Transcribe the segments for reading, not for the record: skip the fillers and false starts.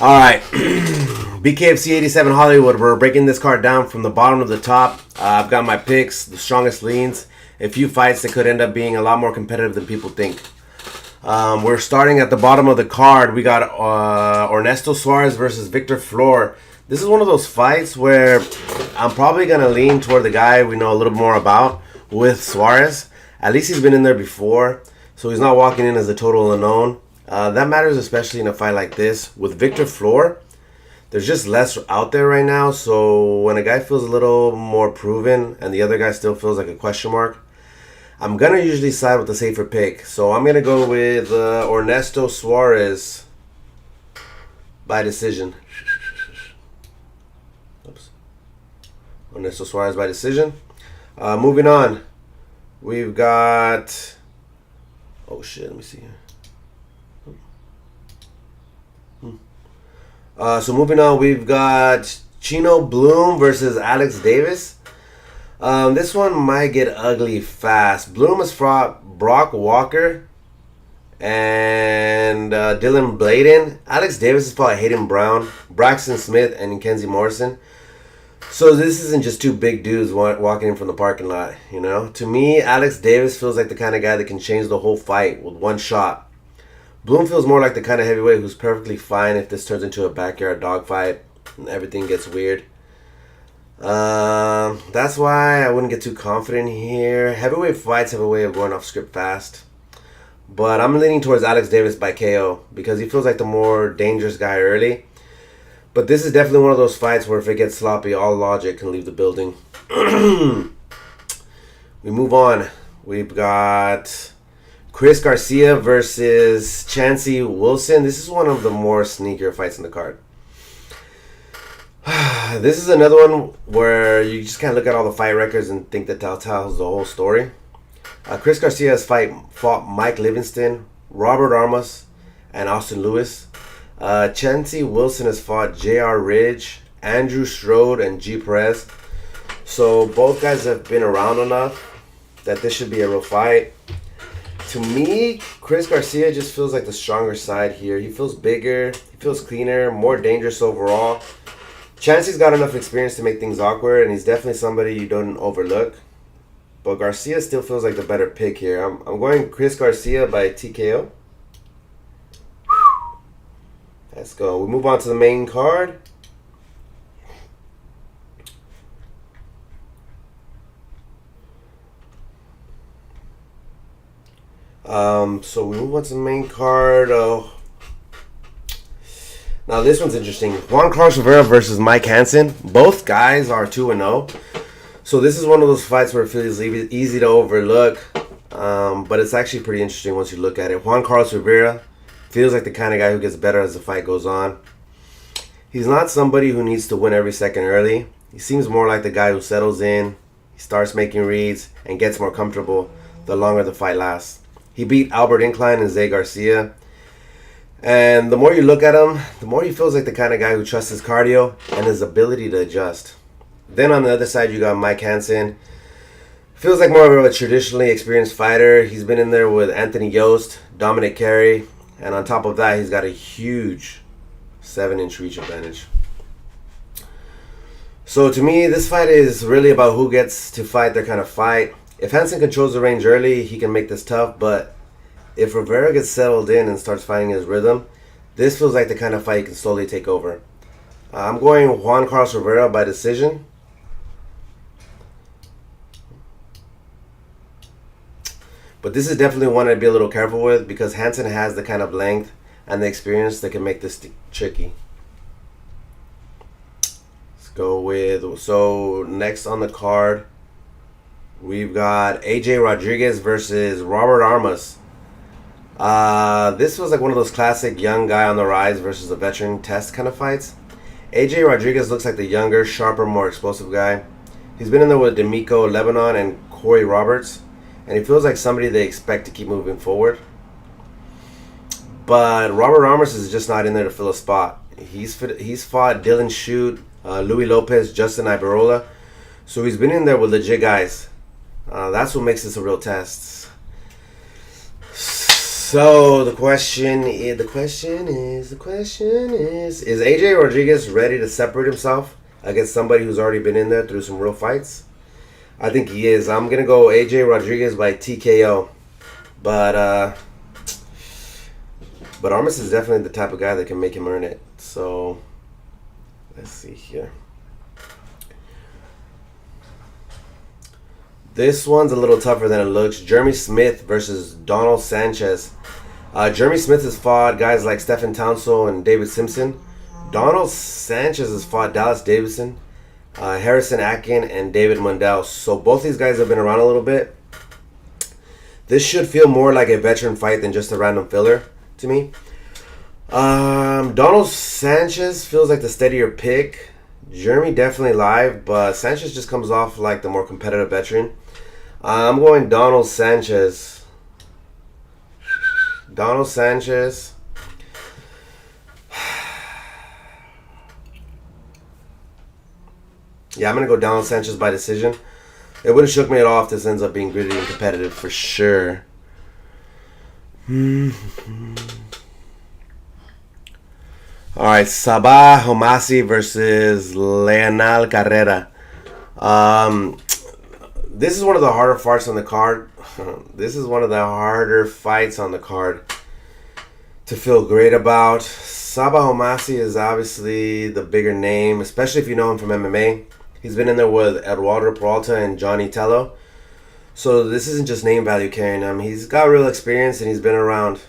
All right, BKFC 87 Hollywood. We're breaking this card down from the bottom to the top. I've got my picks, the strongest leans, a few fights that could end up being a lot more competitive than people think. We're starting at the bottom of the card. We got Ernesto Suarez versus Victor Flor. This is one of those fights where I'm probably going to lean toward the guy we know a little more about with Suarez. At least he's been in there before, so he's not walking in as a total unknown. That matters especially in a fight like this. With Victor Flor, there's just less out there right now, so when a guy feels a little more proven and the other guy still feels like a question mark, I'm going to usually side with the safer pick. So I'm going to go with Ernesto Suarez by decision. Oops. Ernesto Suarez by decision. Moving on. We've got... Oh shit, let me see here. So moving on, we've got Chino Bloom versus Alex Davis. This one might get ugly fast. Bloom has fought Brock Walker and Dylan Bladen. Alex Davis has fought Hayden Brown, Braxton Smith, and Kenzie Morrison. So this isn't just two big dudes walking in from the parking lot, you know? To me, Alex Davis feels like the kind of guy that can change the whole fight with one shot. Bloom feels more like the kind of heavyweight who's perfectly fine if this turns into a backyard dogfight and everything gets weird. That's why I wouldn't get too confident here. Heavyweight fights have a way of going off script fast. But I'm leaning towards Alex Davis by KO because he feels like the more dangerous guy early. But this is definitely one of those fights where if it gets sloppy, all logic can leave the building. We move on. We've got Chris Garcia versus Chancey Wilson. This is one of the more sneakier fights in the card. This is another one where you just can't look at all the fight records and think that tells the whole story. Chris Garcia has fought Mike Livingston, Robert Armas, and Austin Lewis. Chancey Wilson has fought J.R. Ridge, Andrew Strode, and G. Perez. So both guys have been around enough that this should be a real fight. To me, Chris Garcia just feels like the stronger side here. He feels bigger, he feels cleaner, more dangerous overall. Chancey's got enough experience to make things awkward, and he's definitely somebody you don't overlook. But Garcia still feels like the better pick here. I'm going Chris Garcia by TKO. Let's go. We move on to the main card. So we move on to the main card. Now this one's interesting. Juan Carlos Rivera versus Mike Hansen. Both guys are 2-0. So this is one of those fights where it feels easy to overlook. But it's actually pretty interesting once you look at it. Juan Carlos Rivera feels like the kind of guy who gets better as the fight goes on. He's not somebody who needs to win every second early. He seems more like the guy who settles in, he starts making reads, and gets more comfortable the longer the fight lasts. He beat Albert Incline and Zay Garcia. And the more you look at him, the more he feels like the kind of guy who trusts his cardio and his ability to adjust. Then on the other side, you got Mike Hansen. Feels like more of a traditionally experienced fighter. He's been in there with Anthony Yost, Dominic Carey, and on top of that, he's got a huge 7-inch reach advantage. So to me, this fight is really about who gets to fight their kind of fight. If Hansen controls the range early, he can make this tough, but if Rivera gets settled in and starts finding his rhythm, this feels like the kind of fight he can slowly take over. I'm going Juan Carlos Rivera by decision. But this is definitely one I'd be a little careful with because Hansen has the kind of length and the experience that can make this tricky. Let's go with... So next on the card, we've got AJ Rodriguez versus Robert Armas. This was like one of those classic young guy on the rise versus a veteran test kind of fights. AJ Rodriguez looks like the younger, sharper, more explosive guy. He's been in there with D'Amico Lebanon and Corey Roberts, and he feels like somebody they expect to keep moving forward. But Robert Armas is just not in there to fill a spot. He's fought Dylan Shute, Louis Lopez, Justin Ibarola, so he's been in there with legit guys. That's what makes this a real test. So the question is, is AJ Rodriguez ready to separate himself against somebody who's already been in there through some real fights? I think he is. I'm gonna go AJ Rodriguez by TKO, but Armas is definitely the type of guy that can make him earn it. So let's see here. This one's a little tougher than it looks. Jeremy Smith versus Donald Sanchez. Jeremy Smith has fought guys like Stephen Townsend and David Simpson. Donald Sanchez has fought Dallas Davidson, Harrison Atkin, and David Mundell. So both these guys have been around a little bit. This should feel more like a veteran fight than just a random filler to me. Donald Sanchez feels like the steadier pick. Jeremy definitely live, but Sanchez just comes off like the more competitive veteran. I'm going Donald Sanchez. Donald Sanchez. Yeah, I'm going to go Donald Sanchez by decision. It wouldn't shook me at all if this ends up being gritty and competitive for sure. Alright, Sabbah Homasi versus Leonel Carrera. This is one of the harder fights on the card. This is one of the harder fights on the card to feel great about. Sabbah Homasi is obviously the bigger name, especially if you know him from MMA. He's been in there with Eduardo Peralta and Johnny Tello. So this isn't just name value carrying him. He's got real experience and he's been around.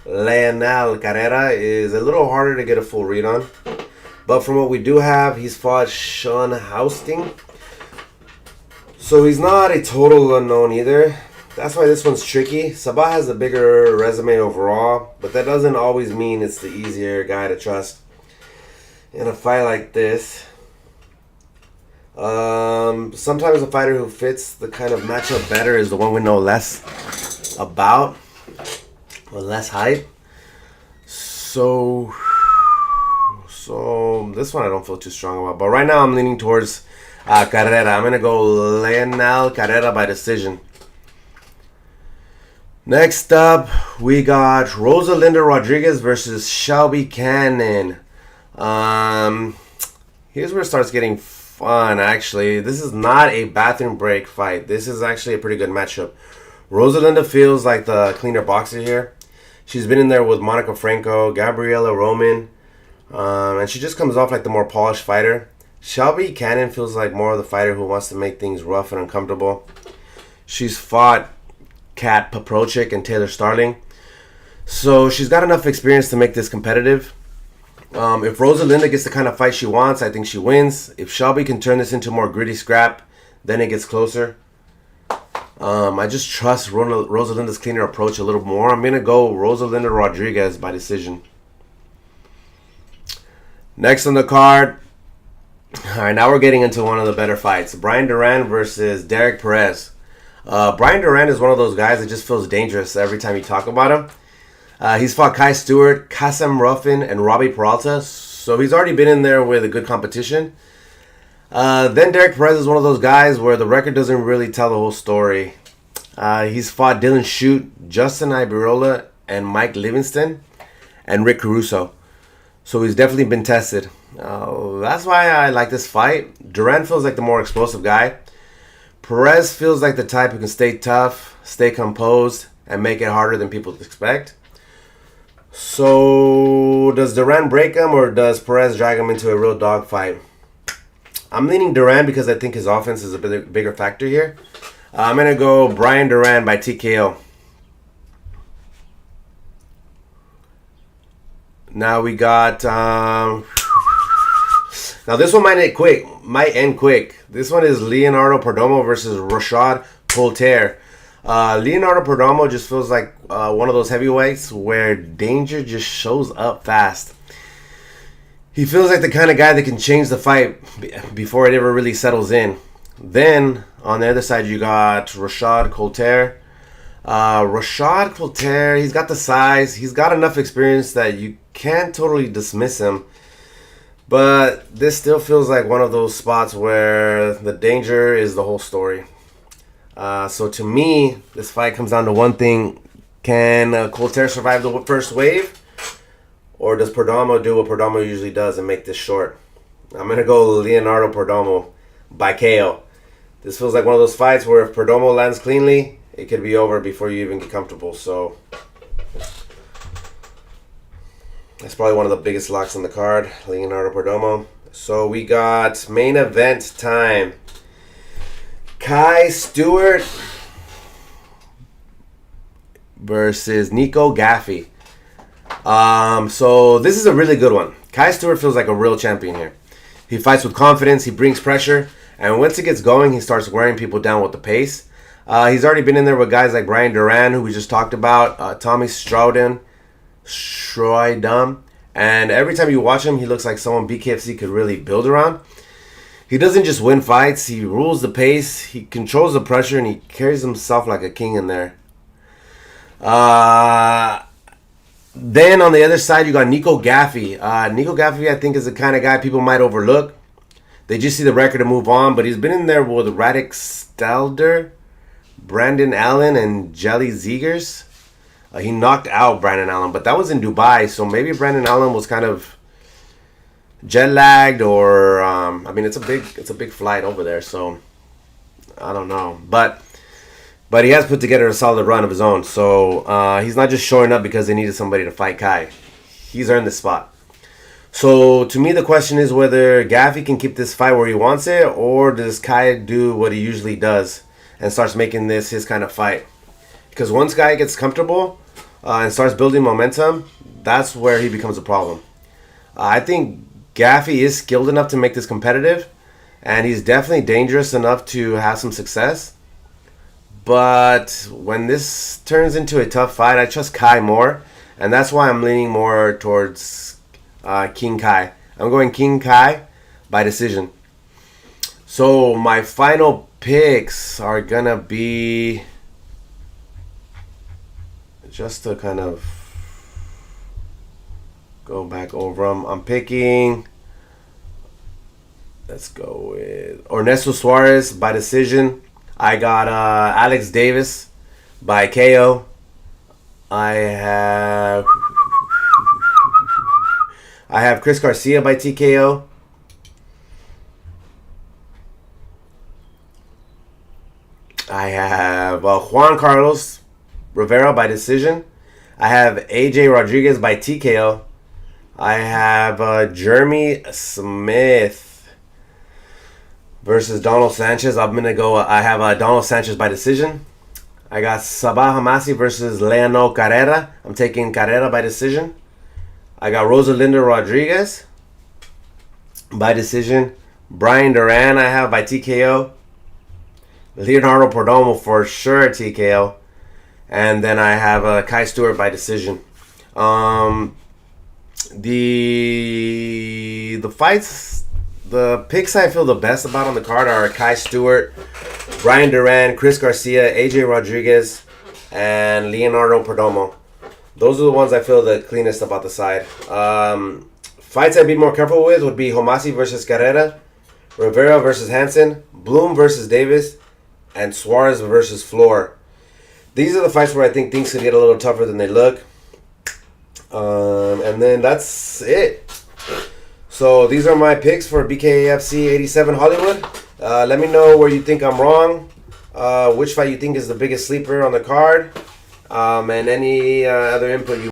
Leonel Carrera is a little harder to get a full read on. But from what we do have, he's fought Sean Housting. So he's not a total unknown either. That's why this one's tricky. Sabbah has a bigger resume overall, but that doesn't always mean it's the easier guy to trust in a fight like this. Sometimes a fighter who fits the kind of matchup better is the one we know less about, or less hype. So this one I don't feel too strong about. But right now I'm leaning towards Carrera. I'm going to go Leonel Carrera by decision. Next up, we got Rosalinda Rodriguez versus Shelby Cannon. Here's where it starts getting fun, actually. This is not a bathroom break fight. This is actually a pretty good matchup. Rosalinda feels like the cleaner boxer here. She's been in there with Monica Franco, Gabriella Roman, and she just comes off like the more polished fighter. Shelby Cannon feels like more of the fighter who wants to make things rough and uncomfortable. She's fought Kat Paprochik and Taylor Starling, so she's got enough experience to make this competitive. If Rosalinda gets the kind of fight she wants, I think she wins. If Shelby can turn this into a more gritty scrap, then it gets closer. I just trust Rosalinda's cleaner approach a little more. I'm going to go Rosalinda Rodriguez by decision. Next on the card. Alright, now we're getting into one of the better fights. Brian Durant versus Derek Perez. Brian Durant is one of those guys that just feels dangerous every time you talk about him. He's fought Kai Stewart, Kassem Ruffin, and Robbie Peralta. So he's already been in there with a good competition. Then Derek Perez is one of those guys where the record doesn't really tell the whole story. He's fought Dylan Shute, Justin Ibirola, and Mike Livingston, and Rick Caruso. So he's definitely been tested. That's why I like this fight. Durant feels like the more explosive guy. Perez feels like the type who can stay tough, stay composed, and make it harder than people expect. So does Durant break him or does Perez drag him into a real dogfight? I'm leaning Durant because I think his offense is a bigger factor here. I'm going to go Brian Durant by TKO. Now we got... now this one might end quick. This one is Leonardo Purdomo versus Rashad Coltter. Leonardo Purdomo just feels like one of those heavyweights where danger just shows up fast. He feels like the kind of guy that can change the fight before it ever really settles in. Then, on the other side, you got Rashad Coltter. Rashad Coltter, he's got the size. He's got enough experience that you can't totally dismiss him. But this still feels like one of those spots where the danger is the whole story. So to me, this fight comes down to one thing. Can Coltter survive the first wave? Or does Purdomo do what Purdomo usually does and make this short? I'm going to go Leonardo Purdomo by KO. This feels like one of those fights where if Purdomo lands cleanly, it could be over before you even get comfortable. So that's probably one of the biggest locks on the card, Leonardo Purdomo. So we got main event time. Stewart versus Niko Gaffy. So this is a really good one. Stewart feels like a real champion here. He fights with confidence, he brings pressure, and once he gets going, he starts wearing people down with the pace. He's already been in there with guys like Brian Durant, who we just talked about, Tommy Stroudum, and every time you watch him, he looks like someone BKFC could really build around. He doesn't just win fights, he rules the pace, he controls the pressure, and he carries himself like a king in there. Then on the other side, you got Niko Gaffy. Niko Gaffy, I think, is the kind of guy people might overlook. They just see the record and move on, but he's been in there with Radek Stelder, Brandon Allen, and Jelly Zegers. He knocked out Brandon Allen, but that was in Dubai, so maybe Brandon Allen was kind of jet lagged, or I mean, it's a big flight over there, so I don't know, but he has put together a solid run of his own. So he's not just showing up because they needed somebody to fight Kai. He's earned the spot. So to me, the question is whether Gaffy can keep this fight where he wants it, or does Kai do what he usually does and starts making this his kind of fight. Because once Kai gets comfortable and starts building momentum, that's where he becomes a problem. I think Gaffy is skilled enough to make this competitive, and he's definitely dangerous enough to have some success. But when this turns into a tough fight, I trust Kai more. And that's why I'm leaning more towards King Kai. I'm going King Kai by decision. So my final picks are going to be, just to kind of go back over them, I'm picking, let's go with Ernesto Suarez by decision. I got Alex Davis by KO. I have Chris Garcia by TKO. I have Juan Carlos Rivera by decision. I have AJ Rodriguez by TKO. I have Jeremy Smith versus Donald Sanchez. I'm going to go, I have Donald Sanchez by decision. I got Sabbah Hamasi versus Leonel Carrera. I'm taking Carrera by decision. I got Rosalina Rodriguez by decision. Brian Durant I have by TKO. Leonardo Purdomo for sure TKO. And then I have Kai Stewart by decision. The fights, the picks I feel the best about on the card are Kai Stewart, Brian Durant, Chris Garcia, AJ Rodriguez, and Leonardo Purdomo. Those are the ones I feel the cleanest about the side. Fights I'd be more careful with would be Homasi versus Carrera, Rivera versus Hansen, Bloom versus Davis, and Suarez versus Floor. These are the fights where I think things could get a little tougher than they look. And then that's it. So these are my picks for BKFC 87 Hollywood. Let me know where you think I'm wrong, which fight you think is the biggest sleeper on the card, and any other input you